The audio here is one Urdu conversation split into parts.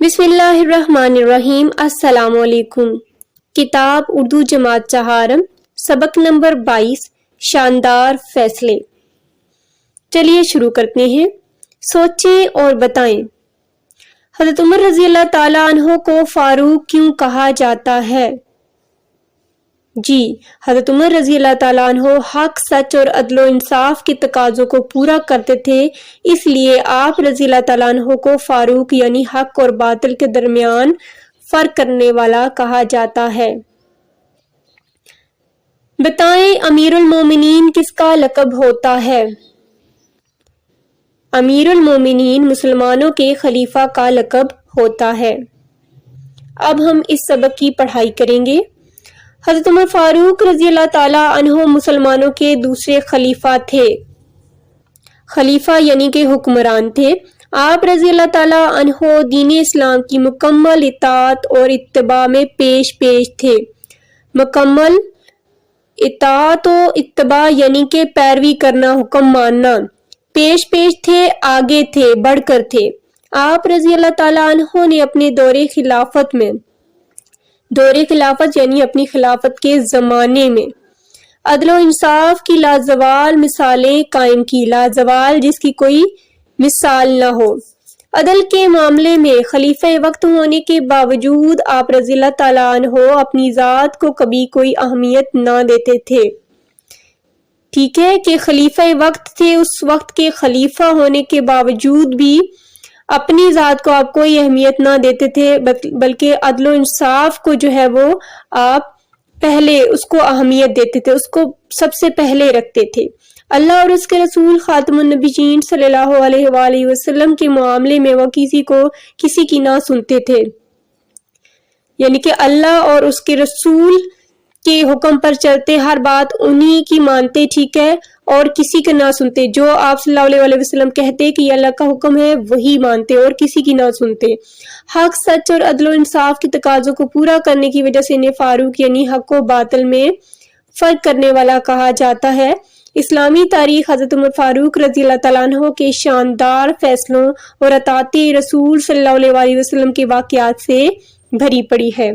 بسم اللہ الرحمن الرحیم۔ السلام علیکم۔ کتاب اردو جماعت چہارم، سبق نمبر 22، شاندار فیصلے۔ چلیے شروع کرتے ہیں۔ سوچیں اور بتائیں، حضرت عمر رضی اللہ تعالیٰ عنہ کو فاروق کیوں کہا جاتا ہے؟ جی، حضرت عمر رضی اللہ تعالیٰ عنہ حق، سچ اور عدل و انصاف کے تقاضوں کو پورا کرتے تھے، اس لیے آپ رضی اللہ تعالیٰ عنہ کو فاروق یعنی حق اور باطل کے درمیان فرق کرنے والا کہا جاتا ہے۔ بتائیں، امیر المومنین کس کا لقب ہوتا ہے؟ امیر المومنین مسلمانوں کے خلیفہ کا لقب ہوتا ہے۔ اب ہم اس سبق کی پڑھائی کریں گے۔ حضرت عمر فاروق رضی اللہ تعالیٰ عنہ مسلمانوں کے دوسرے خلیفہ تھے۔ خلیفہ یعنی کہ حکمران تھے۔ آپ رضی اللہ تعالیٰ عنہ دین اسلام کی مکمل اطاعت اور اتباع میں پیش تھے۔ مکمل اطاعت و اتباع یعنی کہ پیروی کرنا، حکم ماننا۔ پیش تھے، آگے تھے، بڑھ کر تھے۔ آپ رضی اللہ تعالیٰ عنہ نے اپنے دور خلافت یعنی اپنی خلافت کے زمانے میں عدل و انصاف کی لازوال مثالیں قائم کی، لازوال جس کی کوئی مثال نہ ہو۔ عدل کے معاملے میں خلیفہ وقت ہونے کے باوجود آپ رضی اللہ تعالیٰ عنہ اپنی ذات کو کبھی کوئی اہمیت نہ دیتے تھے۔ ٹھیک ہے کہ خلیفہ وقت تھے، اس وقت کے خلیفہ ہونے کے باوجود بھی اپنی ذات کو آپ کوئی اہمیت نہ دیتے تھے، بلکہ عدل و انصاف کو جو ہے وہ آپ پہلے اس کو اہمیت دیتے تھے، اس کو سب سے پہلے رکھتے تھے۔ اللہ اور اس کے رسول خاتم النبیین صلی اللہ علیہ وآلہ وسلم کے معاملے میں وہ کسی کی نہ سنتے تھے، یعنی کہ اللہ اور اس کے رسول کے حکم پر چلتے، ہر بات انہی کی مانتے، ٹھیک ہے، اور کسی کا نہ سنتے۔ جو آپ صلی اللہ علیہ وسلم کہتے کہ یہ اللہ کا حکم ہے وہی مانتے اور کسی کی نہ سنتے۔ حق، سچ اور عدل و انصاف کے تقاضوں کو پورا کرنے کی وجہ سے انہیں فاروق یعنی حق و باطل میں فرق کرنے والا کہا جاتا ہے۔ اسلامی تاریخ حضرت عمر فاروق رضی اللہ تعالیٰ عنہ کے شاندار فیصلوں اور اطاعت رسول صلی اللہ علیہ وآلہ وسلم کے واقعات سے بھری پڑی ہے۔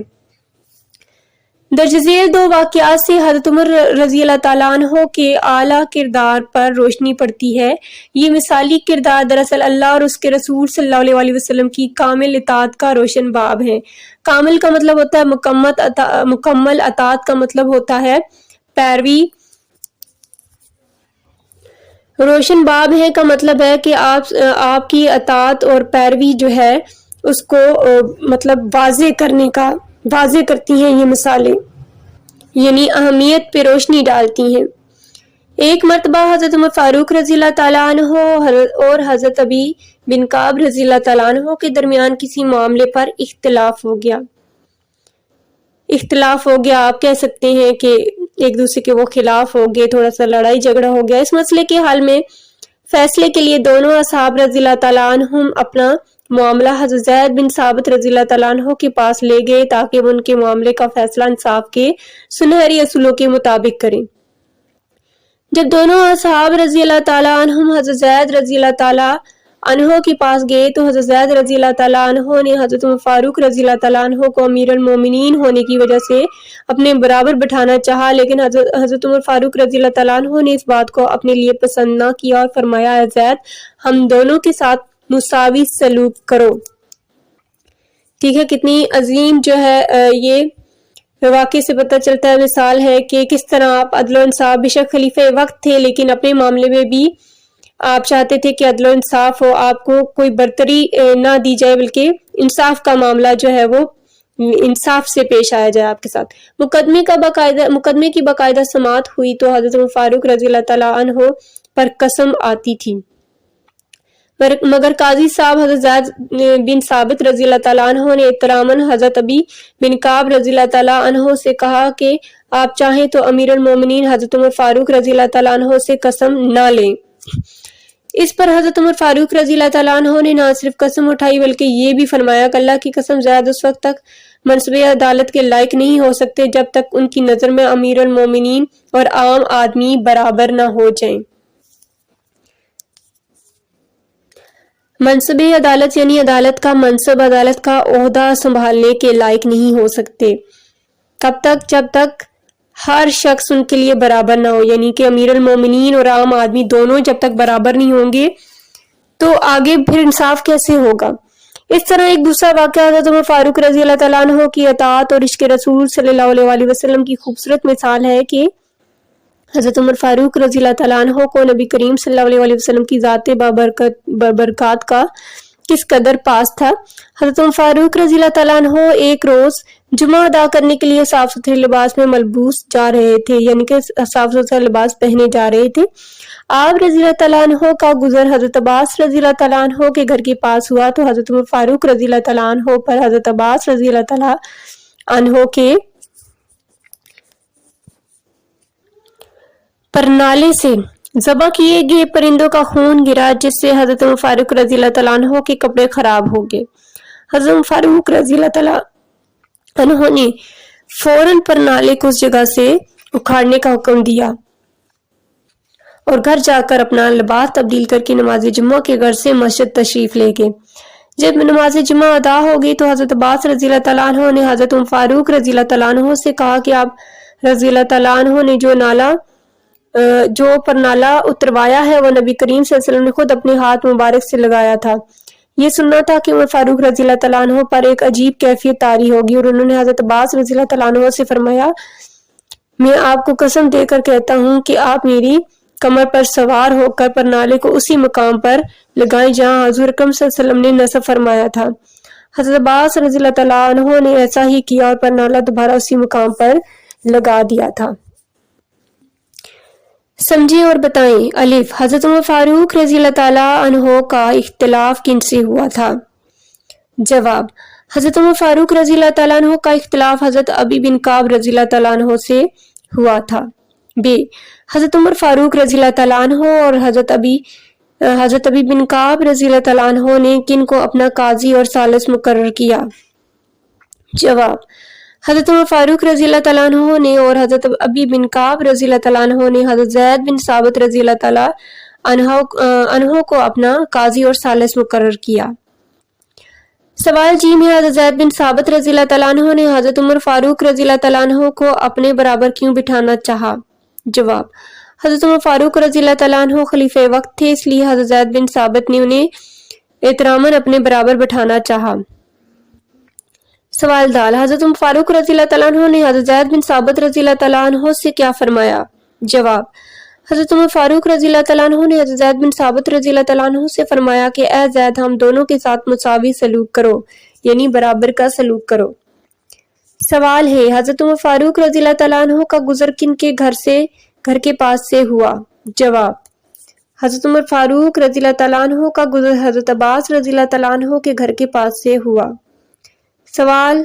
درج ذیل دو واقعات سے حضرت عمر رضی اللہ تعالیٰ عنہ کے اعلیٰ کردار پر روشنی پڑتی ہے۔ یہ مثالی کردار دراصل اللہ اور اس کے رسول صلی اللہ علیہ وآلہ وسلم کی کامل اطاعت کا روشن باب ہے۔ کامل کا مطلب ہوتا ہے مکمل، اطاعت کا مطلب ہوتا ہے پیروی۔ روشن باب ہے کا مطلب ہے کہ آپ کی اطاعت اور پیروی جو ہے اس کو مطلب واضح کرتی ہیں یہ مثالیں، یعنی اہمیت پہ روشنی ڈالتی ہیں۔ ایک مرتبہ حضرت عمر فاروق رضی اللہ تعالیٰ عنہ اور حضرت ابی بن کعب رضی اللہ تعالیٰ عنہ کے درمیان کسی معاملے پر اختلاف ہو گیا، آپ کہہ سکتے ہیں کہ ایک دوسرے کے وہ خلاف ہو گئے، تھوڑا سا لڑائی جھگڑا ہو گیا۔ اس مسئلے کے حل میں فیصلے کے لیے دونوں اصحاب رضی اللہ تعالیٰ عنہم اپنا معاملہ حضرت زید بن ثابت رضی اللہ تعالیٰ عنہ کے پاس لے گئے تاکہ وہ ان کے معاملے کا فیصلہ انصاف کے سنہری اصولوں کے مطابق کریں۔ جب دونوں اصحاب رضی اللہ تعالیٰ عنہم حضرت زید رضی اللہ تعالیٰ عنہ کے پاس گئے تو حضرت زید رضی اللہ تعالیٰ عنہ نے حضرت عمر فاروق رضی اللہ تعالیٰ عنہ کو امیر المومنین ہونے کی وجہ سے اپنے برابر بٹھانا چاہا، لیکن حضرت عمر فاروق رضی اللہ تعالیٰ عنہ نے اس بات کو اپنے لیے پسند نہ کیا اور فرمایا، اے زید، ہم دونوں کے ساتھ مساوی سلوک کرو۔ ٹھیک ہے، کتنی عظیم جو ہے یہ واقعے سے پتہ چلتا ہے، مثال ہے کہ کس طرح آپ عدل و انصاف، بے شک خلیفہ وقت تھے لیکن اپنے معاملے میں بھی آپ چاہتے تھے کہ عدل و انصاف ہو، آپ کو کوئی برتری نہ دی جائے بلکہ انصاف کا معاملہ جو ہے وہ انصاف سے پیش آیا جائے آپ کے ساتھ۔ مقدمے کی باقاعدہ سماعت ہوئی تو حضرت عمر فاروق رضی اللہ تعالیٰ عنہ پر قسم آتی تھی، مگر قاضی صاحب حضرت زید بن ثابت رضی اللہ تعالیٰ عنہ نے احتراماً حضرت ابی بن کعب رضی اللہ تعالیٰ عنہ سے کہا کہ آپ چاہیں تو امیر المومنین حضرت عمر فاروق رضی اللہ تعالیٰ عنہ سے قسم نہ لیں۔ اس پر حضرت عمر فاروق رضی اللہ تعالیٰ عنہ نے نہ صرف قسم اٹھائی بلکہ یہ بھی فرمایا کہ اللہ کی قسم زید اس وقت تک منصب عدالت کے لائق نہیں ہو سکتے جب تک ان کی نظر میں امیر المومنین اور عام آدمی برابر نہ ہو جائیں۔ منصب عدالت یعنی عدالت کا منصب، عدالت کا عہدہ سنبھالنے کے لائق نہیں ہو سکتے کب تک؟ جب تک ہر شخص ان کے لیے برابر نہ ہو، یعنی کہ امیر المومنین اور عام آدمی دونوں جب تک برابر نہیں ہوں گے تو آگے پھر انصاف کیسے ہوگا؟ اس طرح ایک دوسرا واقعہ حضرت عمر فاروق رضی اللہ تعالیٰ عنہ کی اطاعت اور عشق رسول صلی اللہ علیہ وآلہ وسلم کی خوبصورت مثال ہے کہ حضرت عمر فاروق رضی اللہ تعالیٰ عنہ کو نبی کریم صلی اللہ علیہ وآلہ وسلم کی ذات بابرکات کا کس قدر پاس تھا۔ حضرت عمر فاروق رضی اللہ تعالیٰ عنہ ایک روز جمعہ ادا کرنے کے لیے صاف ستھرے لباس میں ملبوس جا رہے تھے، یعنی کہ صاف ستھرا لباس پہنے جا رہے تھے۔ آپ رضی اللہ تعالیٰ عنہ کا گزر حضرت عباس رضی اللہ تعالیٰ عنہ کے گھر کے پاس ہوا تو حضرت عمر فاروق رضی اللہ تعالیٰ عنہ پر حضرت عباس رضی اللہ تعالیٰ عنہ کے پرنالے سے ذبح کیے گئے پرندوں کا خون گرا، جس سے حضرت عمر فاروق رضی اللہ تعالیٰ عنہ کے کپڑے خراب ہو گئے۔ حضرت عمر فاروق رضی اللہ تعالیٰ عنہ نے فوراً پرنالے کو اس جگہ سے اکھاڑنے کا حکم دیا اور گھر جا کر اپنا لباس تبدیل کر کے نماز جمعہ کے گھر سے مسجد تشریف لے گئے۔ جب نماز جمعہ ادا ہو گئی تو حضرت عباس رضی اللہ تعالیٰ عنہ نے حضرت عمر فاروق رضی اللہ تعالیٰ عنہ سے کہا کہ آپ رضی اللہ تعالیٰ عنہ نے جو پرنالہ اتروایا ہے وہ نبی کریم صلی اللہ علیہ وسلم نے خود اپنے ہاتھ مبارک سے لگایا تھا۔ یہ سننا تھا کہ عمر فاروق رضی اللہ تعالیٰ عنہ پر ایک عجیب کیفیت طاری ہوگی اور انہوں نے حضرت عباس رضی اللہ تعالیٰ عنہ سے فرمایا، میں آپ کو قسم دے کر کہتا ہوں کہ آپ میری کمر پر سوار ہو کر پرنالے کو اسی مقام پر لگائیں جہاں حضور اکرم صلی اللہ علیہ وسلم نے نصب فرمایا تھا۔ حضرت عباس رضی اللہ تعالیٰ عنہ نے ایسا ہی کیا اور پرنالہ دوبارہ اسی مقام پر لگا دیا تھا۔ سمجھیں اور بتائیں۔ الف، حضرت عمر فاروق رضی اللہ تعالیٰ عنہ کا اختلاف کن سے ہوا تھا؟ جواب، حضرت عمر فاروق رضی اللہ تعالیٰ عنہ کا اختلاف حضرت ابی بن کعب رضی اللہ تعالیٰ عنہ سے ہوا تھا۔ ب، حضرت عمر فاروق رضی اللہ تعالیٰ عنہ اور حضرت ابی بن کعب رضی اللہ تعالیٰ عنہ نے کن کو اپنا قاضی اور ثالث مقرر کیا؟ جواب، حضرت عمر فاروق رضی اللہ تعالیٰ عنہ نے اور حضرت ابی بن کعب رضی اللہ تعالیٰ عنہ نے حضرت زید بن ثابت رضی اللہ تعالیٰ عنہ کو اپنا قاضی اور ثالث مقرر کیا۔ سوال جیم ہے، حضرت زید بن ثابت رضی اللہ تعالیٰ عنہ نے حضرت عمر فاروق رضی اللہ تعالیٰ عنہ کو اپنے برابر کیوں بٹھانا چاہا؟ جواب، حضرت عمر فاروق رضی اللہ تعالیٰ عنہ خلیفہ وقت تھے، اس لیے حضرت زید بن ثابت نے انہیں احتراماً اپنے برابر بٹھانا چاہا۔ سوال دال، حضرت عمر فاروق رضی اللہ تعالیٰ عنہ نے حضرت زید بن ثابت رضی اللہ تعالیٰ عنہ سے کیا فرمایا؟ جواب، حضرت عمر فاروق رضی اللہ تعالیٰ عنہ نے حضرت زید بن ثابت رضی اللہ تعالیٰ عنہ سے فرمایا کہ اے زید، ہم دونوں کے ساتھ مساوی سلوک کرو، یعنی برابر کا سلوک کرو۔ سوال ہے، حضرت عمر فاروق رضی اللہ تعالیٰ عنہ کا گزر کن کے گھر کے پاس سے ہوا؟ جواب، حضرت عمر فاروق رضی اللہ تعالیٰ عنہ کا گزر حضرت عباس رضی اللہ تعالیٰ عنہ کے گھر کے پاس سے ہوا۔ سوال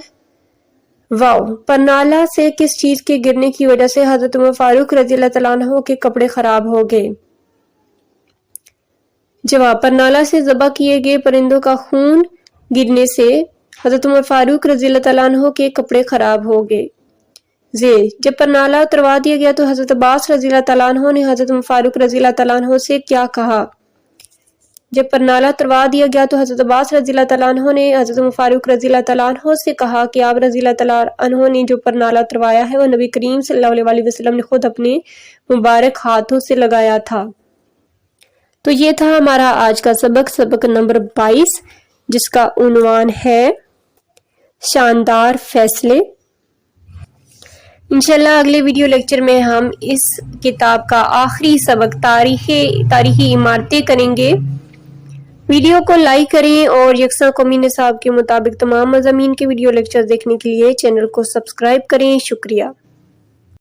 واو، پرنالہ سے کس چیز کے گرنے کی وجہ سے حضرت عمر فاروق رضی اللہ تعالیٰ عنہ کے کپڑے خراب ہو گئے؟ جواب، پرنالہ سے ذبح کیے گئے پرندوں کا خون گرنے سے حضرت عمر فاروق رضی اللہ تعالیٰ عنہ کے کپڑے خراب ہو گئے۔ زیر، جب پرنالہ اتروا دیا گیا تو حضرت عباس رضی اللہ تعالیٰ عنہ نے حضرت عمر فاروق رضی اللہ تعالیٰ عنہ سے کیا کہا؟ جب پرنالہ اتروا دیا گیا تو حضرت عباس رضی اللہ تعالیٰ عنہ نے حضرت عمر فاروق رضی اللہ تعالیٰ عنہ سے کہا کہ آپ رضی اللہ تعالیٰ عنہ نے جو پرنالہ اتروایا ہے وہ نبی کریم صلی اللہ علیہ وآلہ وسلم نے خود اپنے مبارک ہاتھوں سے لگایا تھا۔ تو یہ تھا ہمارا آج کا سبق نمبر 22، جس کا عنوان ہے شاندار فیصلے۔ انشاءاللہ اگلے ویڈیو لیکچر میں ہم اس کتاب کا آخری سبق تاریخی عمارتیں کریں گے۔ ویڈیو کو لائک کریں اور یکساں قومی نصاب کے مطابق تمام مضامین کے ویڈیو لیکچر دیکھنے کے لیے چینل کو سبسکرائب کریں۔ شکریہ۔